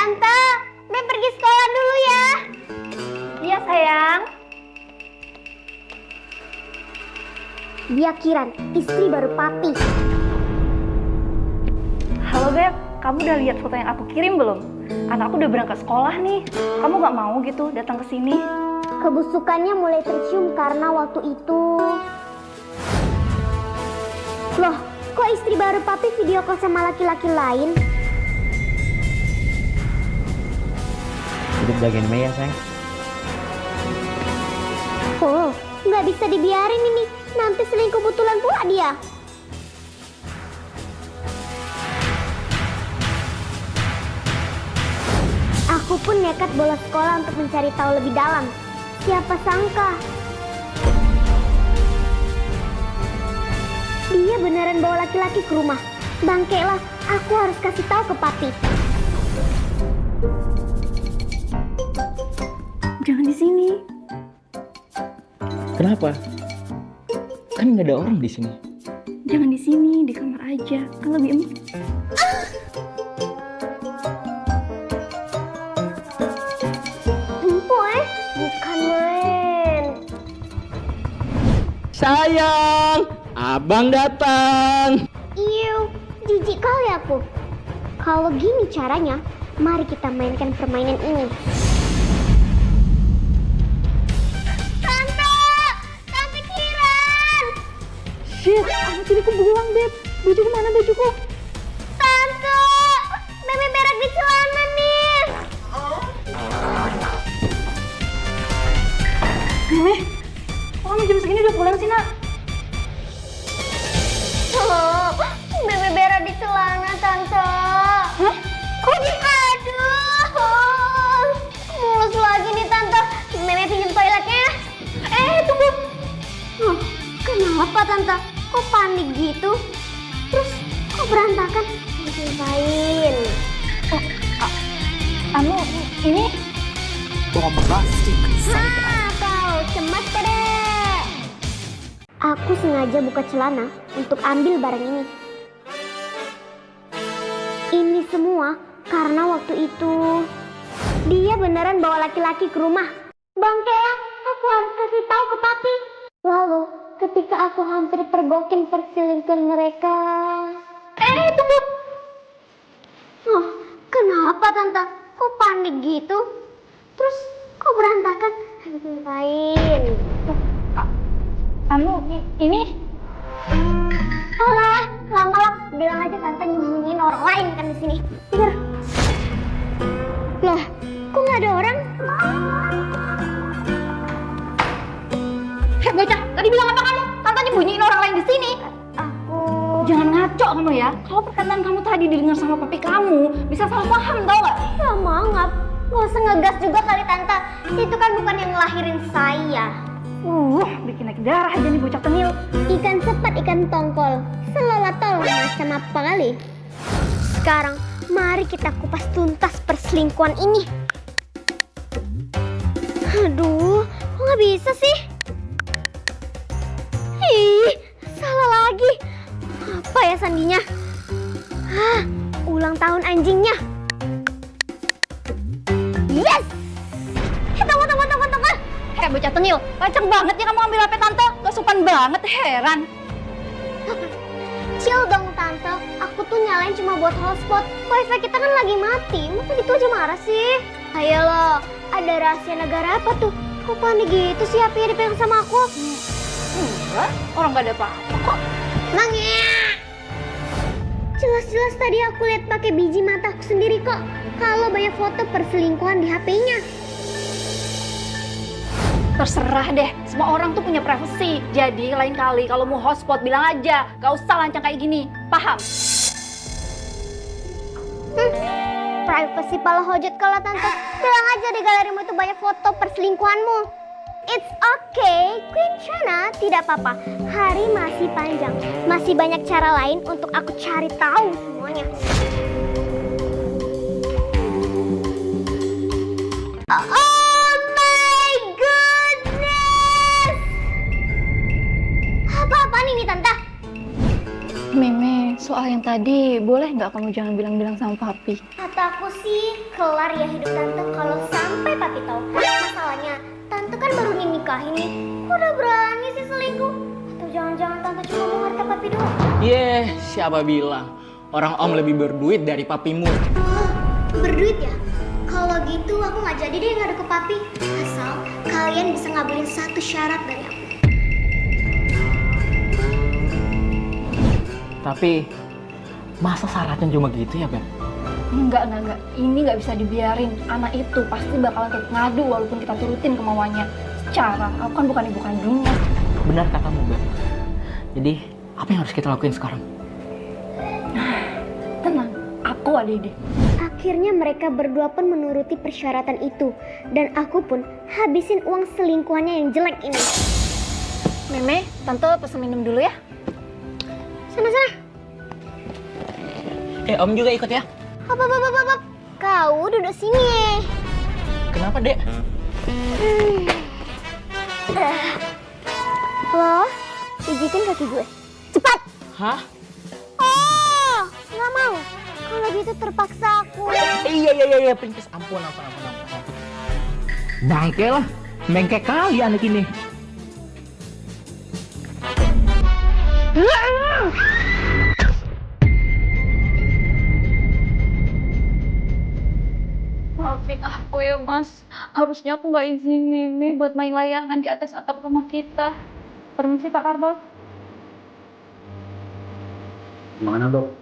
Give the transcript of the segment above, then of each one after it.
Tante, Beb pergi sekolah dulu ya. Iya sayang. Dia Kiran, istri baru Papi. Halo Beb, kamu udah lihat foto yang aku kirim belum? Anakku udah berangkat sekolah nih. Kamu gak mau gitu datang ke sini? Kebusukannya mulai tercium karena waktu itu... Loh, kok istri baru Papi video call sama laki-laki lain? Hidup jagain Mei ya sayang. Oh, nggak bisa dibiarin ini. Nanti selingkuh betulan pula dia. Aku pun nekat bolos sekolah untuk mencari tahu lebih dalam. Siapa sangka dia beneran bawa laki-laki ke rumah. Bangke lah, aku harus kasih tahu ke Papi. Jangan di sini. Kenapa? Kan nggak ada orang di sini. Jangan di sini, di kamar aja. Kan lebih empuk. Bukan main. Sayang, abang datang. Iu, jijik kali aku. Kalau gini caranya, mari kita mainkan permainan ini. Tante! Tante Kiran! Shit, anak tiriku berulang Beb. Bajuku mana bajuku? Tante! Bebe berak di celana nih! Meh, kok kamu jam segini udah pulang sih nak? Oh, bebe berak di celana, Tante. Hah? Kok gitu? Aduh! Mulus lagi nih, Tante. Meme pinjam toiletnya. Tunggu. Oh, kenapa, Tante? Kok panik gitu? Terus, kok berantakan? Ngapain? Oh, anu, ini Bombastic. Kau cemas deh. Aku sengaja buka celana untuk ambil barang ini. Ini semua karena waktu itu dia beneran bawa laki-laki ke rumah. Bangke, aku harus kasih tahu ke Papi. Lalu, ketika aku hampir pergokin perselingkuhan mereka. Tunggu. Oh, kenapa Tante? Kok panik gitu? Terus, kok berantakan? Ngapain? anu, ini Alah, lama-lama bilang aja Tante nyembunyiin orang lain kan di sini. Bener. Loh, kok nggak ada orang? Hei bocah, tadi bilang apa kamu? Tante nyembunyiin orang lain di sini. Aku... Jangan ngaco kamu ya. Kalau perkataan kamu tadi didengar sama papi kamu, bisa salah paham tau gak? Mangap. Nggak usah ngegas juga kali Tante. Itu kan bukan yang ngelahirin saya. Bikin naik darah aja nih bocah tenil. Ikan sepat, ikan tongkol. Selolotol macam apa kali? Sekarang, mari kita kupas tuntas perselingkuhan ini. Aduh, kok nggak bisa sih? Ih, salah lagi. Apa ya sandinya? Hah, ulang tahun anjingnya. Yes! Tunggu. Hei bocah tenil, kenceng banget ya kamu ambil HP Tante. Gak sopan banget, heran. Chill dong Tante, aku tuh nyalain cuma buat hotspot. Wifi kita kan lagi mati, masa gitu aja marah sih? Ayo loh, ada rahasia negara apa tuh? Kok panik gitu sih HP-nya dipegang sama aku? Enggak, orang gak ada apa-apa kok. Nangis! Jelas-jelas tadi aku lihat pakai biji mataku sendiri kok. Kalau banyak foto perselingkuhan di HP-nya. Terserah deh, semua orang tuh punya privasi. Jadi lain kali kalau mau hotspot bilang aja, gak usah lancang kayak gini. Paham? Privacy pala hojot kalau Tante. Bilang aja di galerimu itu banyak foto perselingkuhanmu. It's okay, Queen Shana, tidak apa-apa. Hari masih panjang. Masih banyak cara lain untuk aku cari tahu semuanya. Oh my goodness! Apa-apaan ini Tante? Meme, soal yang tadi, boleh nggak kamu jangan bilang-bilang sama papi? Kataku sih kelar ya hidup tante kalau sampai papi tahu. Masalahnya tante kan baru nikahin nih. Kok udah berani sih selingkuh? Atau jangan-jangan tante cuma mau harta papi doang? Siapa bilang? Orang om lebih berduit dari papimu. Berduit ya? Kalau gitu aku nggak jadi deh ngadu ke papi. Asal kalian bisa ngabulin satu syarat dari aku. Tapi, masa syaratnya cuma gitu ya, Beb? Enggak. Ini nggak bisa dibiarin. Anak itu pasti bakalan kayak ngadu walaupun kita turutin kemauannya. Secara, aku kan bukan ibu kandungnya. Benar katamu, Beb. Jadi, apa yang harus kita lakuin sekarang? Tenang, aku ada ide. Akhirnya mereka berdua pun menuruti persyaratan itu. Dan aku pun habisin uang selingkuhannya yang jelek ini. Meme, tante pesen minum dulu ya. Sana-sana. Om juga ikut ya? Hop. Kau duduk sini. Kenapa, Dek? Lo, pijitin kaki gue. Cepat. Hah? Oh, nggak mau. Kalau gitu terpaksa aku. Iya, Princess. Ampun. Bangke lah. Bangke kali anak ini. Maafin aku ya mas, harusnya aku nggak izinin ini buat main layangan di atas atap rumah kita. Permisi Pak Karbol. Gimana dok?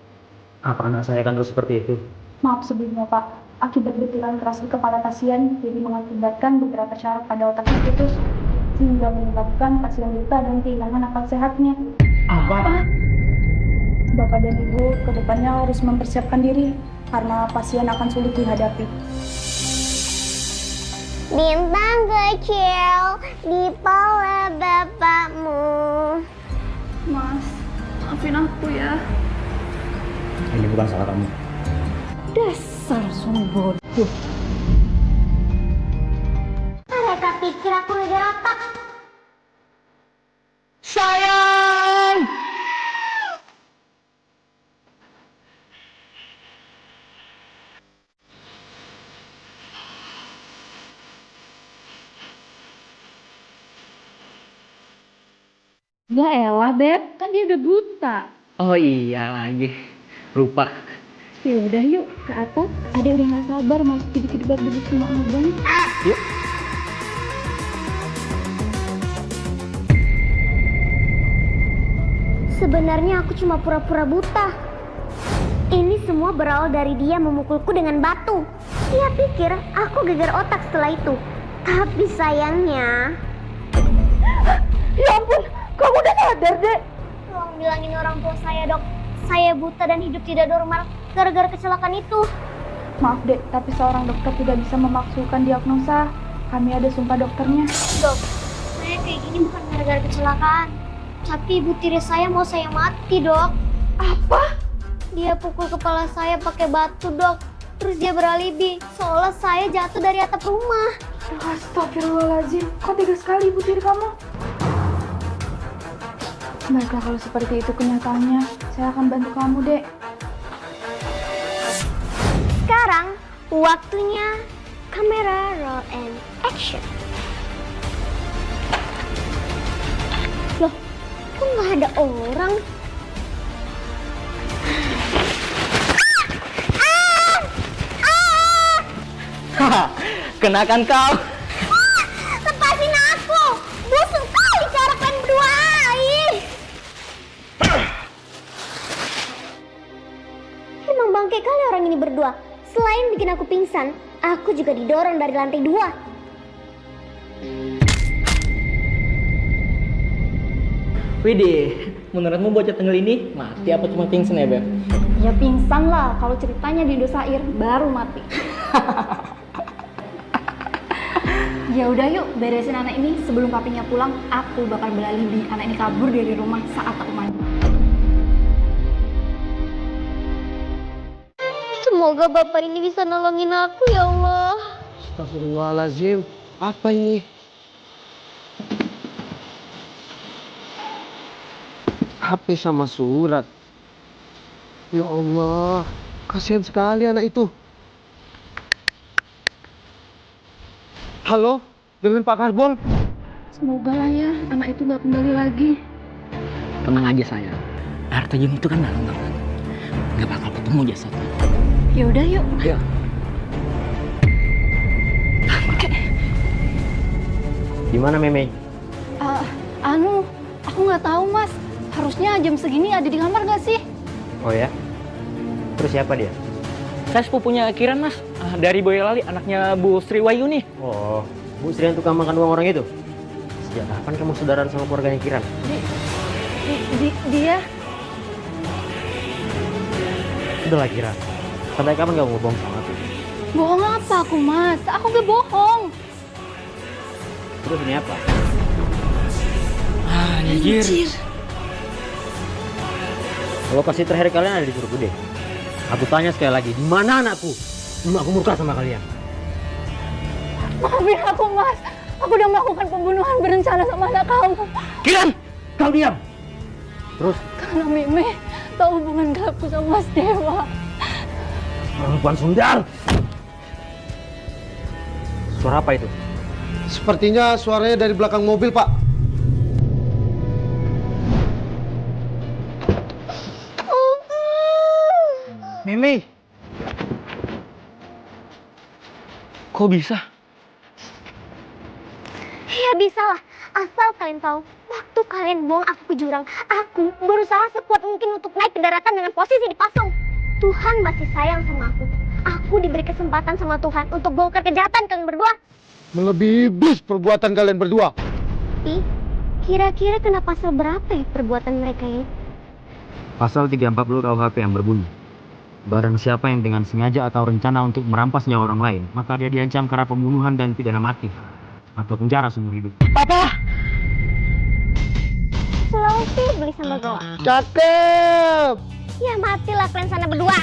Apa anak saya akan terus seperti itu? Maaf sebelumnya Pak, akibat benturan keras di kepala pasien jadi mengakibatkan beberapa syaraf pada otaknya putus sehingga menyebabkan pasien luka dan kehilangan akal sehatnya. Apa? Bapak dan Ibu kedepannya harus mempersiapkan diri karena pasien akan sulit dihadapi. Bintang kecil di kepala bapakmu. Mas, maafin aku ya. Ini bukan salah kamu. Dasar suami bodoh. Mereka pikir aku ngejar otak. Sayang! Ya elah Beb, kan dia udah buta. Oh iya lagi. Lupa. Ya udah yuk ke atas. Ada udah nggak sabar mau dikit bab dulu sama abang. Yuk. Sebenarnya aku cuma pura-pura buta. Ini semua berawal dari dia memukulku dengan batu. Dia pikir aku gegar otak setelah itu. Tapi sayangnya... Ya ampun, kamu udah sadar deh. Tolong bilangin orang tua saya dok. Saya buta dan hidup tidak normal gara-gara kecelakaan itu. Maaf dek, tapi seorang dokter tidak bisa memaksulkan diagnosa. Kami ada sumpah dokternya. Dok, saya kayak gini bukan gara-gara kecelakaan. Tapi ibu tiri saya mau saya mati dok. Apa? Dia pukul kepala saya pakai batu dok. Terus dia beralibi seolah saya jatuh dari atap rumah. Astagfirullahaladzim, kok tega sekali ibu tiri kamu? Baiklah kalau seperti itu kenyataannya, saya akan bantu kamu dek. Sekarang waktunya kamera roll and action. Loh, kok nggak ada orang? Haha, kenakan kau. Lepasin aku! Busuk kali cara kalian berdua! Ih. Emang bangke kali orang ini berdua. Selain bikin aku pingsan, aku juga didorong dari lantai 2. Widih, menurutmu bocah tengil ini mati apa cuma pingsan ya, Beb? Ya pingsan lah, kalau ceritanya di Indosair baru mati. Ya udah yuk, beresin anak ini sebelum papinya pulang. Aku bakal beralibi anak ini kabur dari rumah saat aku mandi. Semoga bapak ini bisa nolongin aku ya Allah. Astagfirullahaladzim. Apa ini? HP sama surat. Ya Allah, kasihan sekali anak itu. Halo, dengan Pak Karbol. Semoga lah ya anak itu nggak kembali lagi. Tenang aja sayang. Air terjun itu kan dalam banget. Gak bakal ketemu jasadnya. Ya udah yuk. Ayo. Gimana Meme? Aku nggak tahu mas. Harusnya jam segini ada di kamar nggak sih? Oh ya? Terus siapa dia? Saya sepupunya Kiran mas. Dari Boyolali, anaknya Bu Sri Wayuni. Oh, Bu Sri yang tukang makan uang orang itu? Sejak kapan kamu saudaraan sama keluarganya Kiran? Dia Udahlah Kiran. Sampai kapan kamu bohong sama aku? bohong apa aku mas? Aku gak bohong. Terus ini apa? Anjir. Lokasi terakhir kalian ada di Curug Gede. Aku tanya sekali lagi, di mana anakku? Aku murka sama kalian. Maafin aku mas. Aku udah melakukan pembunuhan berencana sama anak kamu. Kiran! Kau diam! Terus, Karena Meme tahu hubungan gelapku sama Mas Dewa. perempuan sundal! Suara apa itu? Sepertinya suaranya dari belakang mobil, Pak. Meme. Kok bisa? Ya bisa lah, asal kalian tahu, waktu kalian buang aku ke jurang, aku berusaha sekuat mungkin untuk naik ke daratan dengan posisi dipasang. Tuhan masih sayang sama aku. Aku diberi kesempatan sama Tuhan untuk bongkar kejahatan kalian berdua. Melebihi iblis perbuatan kalian berdua. Tapi, kira-kira kena pasal berapa ya perbuatan mereka ini? Pasal 340 KUHP yang berbunyi, barang siapa yang dengan sengaja atau rencana untuk merampas nyawa orang lain, maka dia diancam karena pembunuhan dan pidana mati atau penjara seumur hidup. Sulawesi beli sambal goa. Cakep! Ya matilah kalian sana berdua.